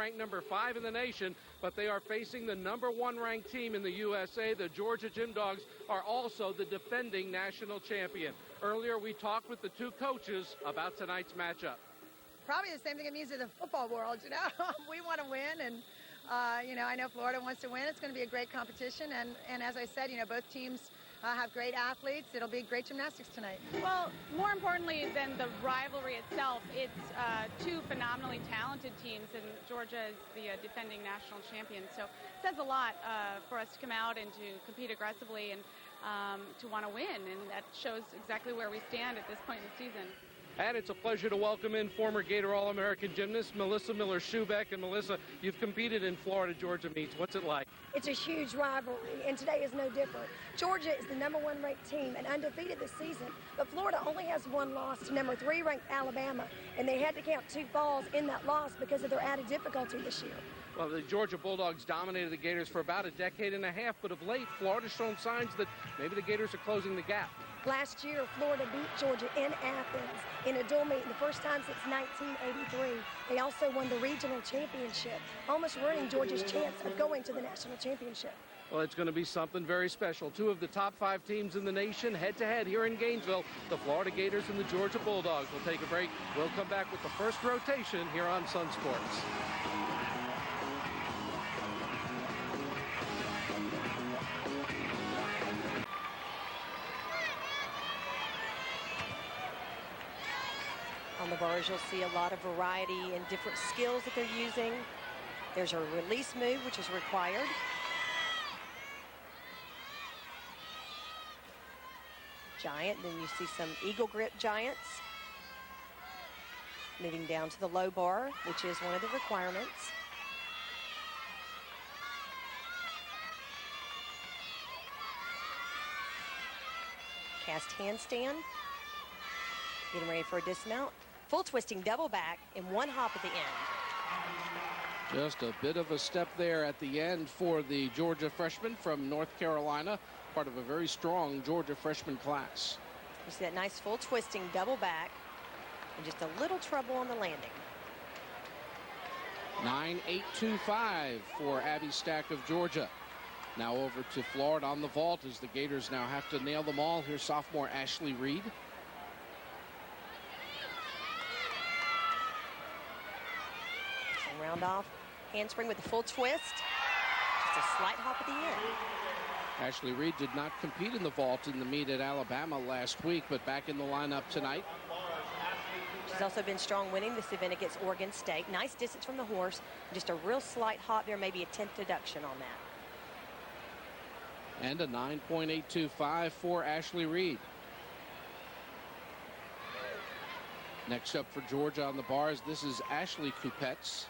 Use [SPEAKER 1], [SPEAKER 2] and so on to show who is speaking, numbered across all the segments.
[SPEAKER 1] ranked number 5 in the nation, but they are facing the number 1 ranked team in the USA. The Georgia Gym Dogs are also the defending national champion. Earlier, we talked with the two coaches about tonight's matchup.
[SPEAKER 2] Probably the same thing it means to the football world, you know. We want to win, and, you know, I know Florida wants to win. It's going to be a great competition, and as I said, you know, both teams have great athletes. It'll be great gymnastics tonight.
[SPEAKER 3] Well, more importantly than the rivalry itself, it's two phenomenally talented teams, and Georgia is the defending national champion. So it says a lot for us to come out and to compete aggressively and to want to win, and that shows exactly where we stand at this point in the season.
[SPEAKER 1] And it's a pleasure to welcome in former Gator All-American gymnast Melissa Miller-Schubeck. And Melissa, you've competed in Florida-Georgia meets. What's it like?
[SPEAKER 4] It's a huge rivalry, and today is no different. Georgia is the number 1 ranked team and undefeated this season, but Florida only has 1 loss to number 3 ranked Alabama, and they had to count 2 falls in that loss because of their added difficulty this year.
[SPEAKER 1] Well, the Georgia Bulldogs dominated the Gators for about a decade and a half, but of late, Florida's shown signs that maybe the Gators are closing the gap.
[SPEAKER 4] Last year, Florida beat Georgia in Athens in a dual meet, the first time since 1983. They also won the regional championship, almost ruining Georgia's chance of going to the national championship.
[SPEAKER 1] Well, it's going to be something very special. 2 of the top 5 teams in the nation head-to-head here in Gainesville. The Florida Gators and the Georgia Bulldogs. We'll take a break. We'll come back with the first rotation here on Sun Sports.
[SPEAKER 5] On the bars, you'll see a lot of variety and different skills that they're using. There's a release move, which is required. Giant, then you see some eagle grip giants. Moving down to the low bar, which is one of the requirements. Cast handstand. Getting ready for a dismount. Full twisting double back in 1 hop at the end.
[SPEAKER 1] Just a bit of a step there at the end for the Georgia freshman from North Carolina, part of a very strong Georgia freshman class.
[SPEAKER 5] You see that nice full twisting double back and just a little trouble on the landing.
[SPEAKER 1] 9.825 for Abby Stack of Georgia. Now over to Florida on the vault as the Gators now have to nail them all. Here's sophomore Ashley Reed.
[SPEAKER 5] Round off, handspring with a full twist. Just a slight hop at the end.
[SPEAKER 1] Ashley Reed did not compete in the vault in the meet at Alabama last week, but back in the lineup tonight.
[SPEAKER 5] She's also been strong winning this event against Oregon State. Nice distance from the horse. Just a real slight hop there, maybe a 10th deduction on that.
[SPEAKER 1] And a 9.825 for Ashley Reed. Next up for Georgia on the bars, this is Ashley Kupets.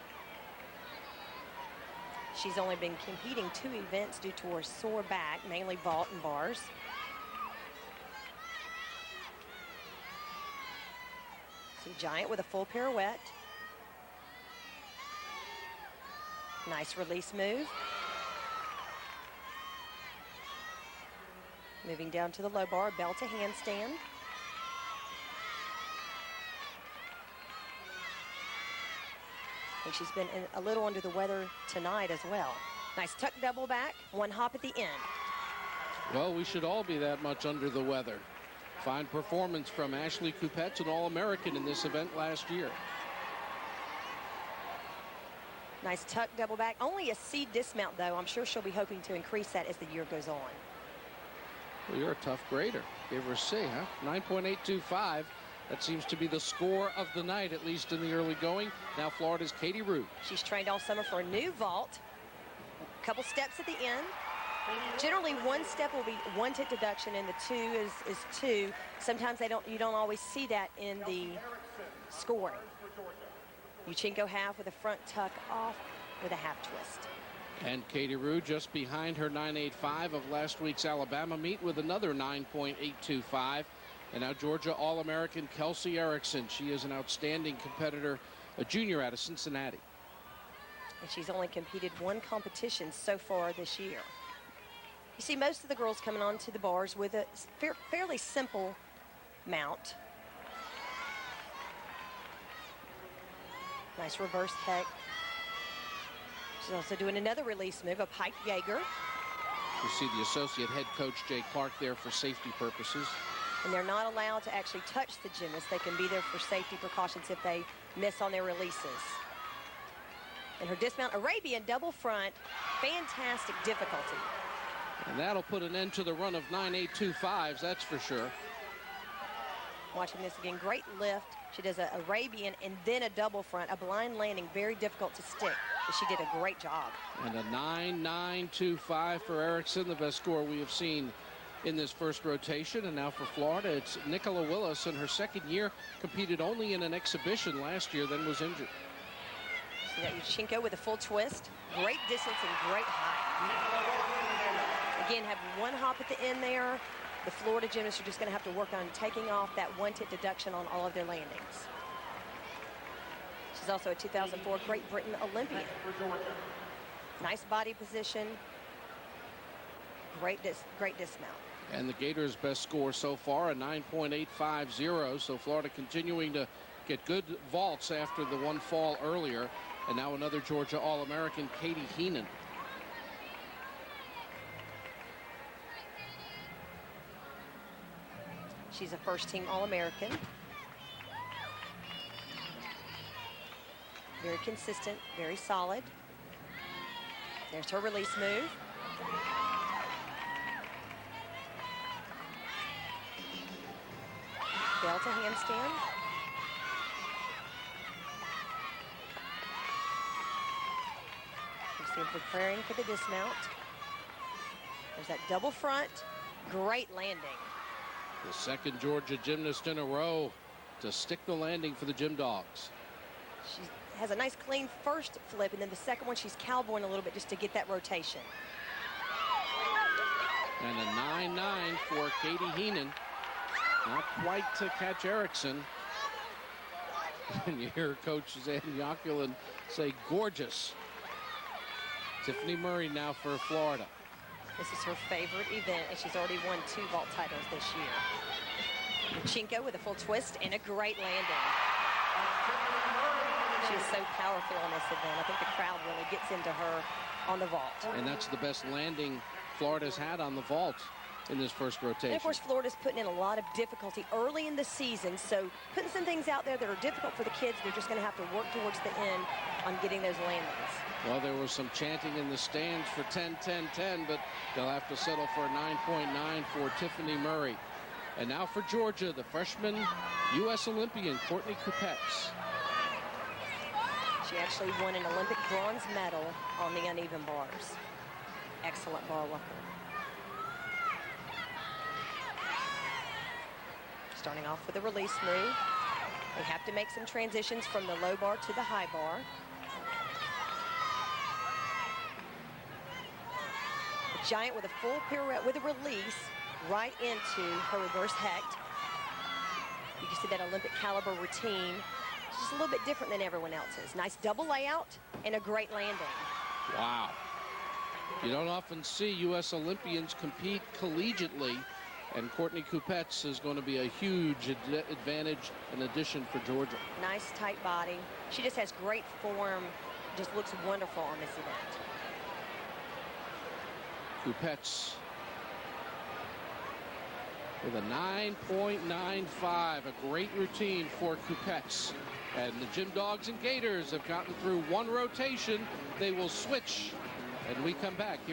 [SPEAKER 5] She's only been competing 2 events due to her sore back, mainly vault and bars. See Giant with a full pirouette. Nice release move. Moving down to the low bar, bell to handstand. And she's been a little under the weather tonight as well. Nice tuck double back, 1 hop at the end.
[SPEAKER 1] Well, we should all be that much under the weather. Fine performance from Ashley Kupets, an All-American in this event last year.
[SPEAKER 5] Nice tuck double back. Only a C dismount, though. I'm sure she'll be hoping to increase that as the year goes on.
[SPEAKER 1] Well, you're a tough grader. Give her a C, huh? 9.825. That seems to be the score of the night, at least in the early going. Now Florida's Katie Root.
[SPEAKER 5] She's trained all summer for a new vault. A couple steps at the end. Generally, 1 step will be 1 tip deduction, and the 2 is 2. Sometimes you don't always see that in the scoring. Uchenko half with a front tuck off with a half twist.
[SPEAKER 1] And Katie Root just behind her 9.85 of last week's Alabama meet with another 9.825. And now Georgia All-American Kelsey Ericksen. She is an outstanding competitor, a junior out of Cincinnati.
[SPEAKER 5] And she's only competed 1 competition so far this year. You see most of the girls coming onto the bars with a fairly simple mount. Nice reverse hex. She's also doing another release move, a pike Jaeger.
[SPEAKER 1] You see the associate head coach, Jay Clark, there for safety purposes.
[SPEAKER 5] And they're not allowed to actually touch the gymnast. They can be there for safety precautions if they miss on their releases. And her dismount, Arabian double front, fantastic difficulty.
[SPEAKER 1] And that'll put an end to the run of 9.825s, that's for sure.
[SPEAKER 5] Watching this again, great lift. She does an Arabian and then a double front, a blind landing, very difficult to stick. But she did a great job.
[SPEAKER 1] And a 9.925 for Ericksen, the best score we have seen in this first rotation. And now for Florida, it's Nicola Willis. In her second year, competed only in an exhibition last year, then was injured.
[SPEAKER 5] See that Yurchenko with a full twist. Great distance and great height. Again, have one hop at the end there. The Florida gymnasts are just going to have to work on taking off that one-tip deduction on all of their landings. She's also a 2004 Great Britain Olympian. Nice body position. Great dismount.
[SPEAKER 1] And the Gators' best score so far, a 9.850. So Florida continuing to get good vaults after the one fall earlier. And now another Georgia All-American, Katie Heenan.
[SPEAKER 5] She's a first-team All-American. Very consistent, very solid. There's her release move. Delta handstand. You see her preparing for the dismount. There's that double front. Great landing.
[SPEAKER 1] The second Georgia gymnast in a row to stick the landing for the Gym Dogs.
[SPEAKER 5] She has a nice clean first flip, and then the second one she's cowboying a little bit just to get that rotation.
[SPEAKER 1] And a 9.9 for Katie Heenan. Not quite to catch Ericksen. And you hear Coach Suzanne Yoculin say, gorgeous. Tiffany Murry now for Florida.
[SPEAKER 5] This is her favorite event, and she's already won 2 vault titles this year. Yurchenko with a full twist and a great landing. She is so powerful on this event. I think the crowd really gets into her on the vault.
[SPEAKER 1] And that's the best landing Florida's had on the vault in this first rotation.
[SPEAKER 5] And of course, Florida's putting in a lot of difficulty early in the season, so putting some things out there that are difficult for the kids, they're just going to have to work towards the end on getting those landings.
[SPEAKER 1] Well, there was some chanting in the stands for 10, 10, 10, but they'll have to settle for a 9.9 for Tiffany Murry. And now for Georgia, the freshman U.S. Olympian, Courtney Kupets.
[SPEAKER 5] She actually won an Olympic bronze medal on the uneven bars. Excellent bar worker. Starting off with a release move. They have to make some transitions from the low bar to the high bar. A giant with a full pirouette with a release right into her reverse hecht. You can see that Olympic caliber routine. It's just a little bit different than everyone else's. Nice double layout and a great landing.
[SPEAKER 1] Wow. You don't often see U.S. Olympians compete collegiately, and Courtney Kupets is going to be a huge advantage and addition for Georgia.
[SPEAKER 5] Nice tight body. She just has great form. Just looks wonderful on this event.
[SPEAKER 1] Kupets with a 9.95, a great routine for Kupets. And the Gym Dogs and Gators have gotten through one rotation. They will switch, and we come back.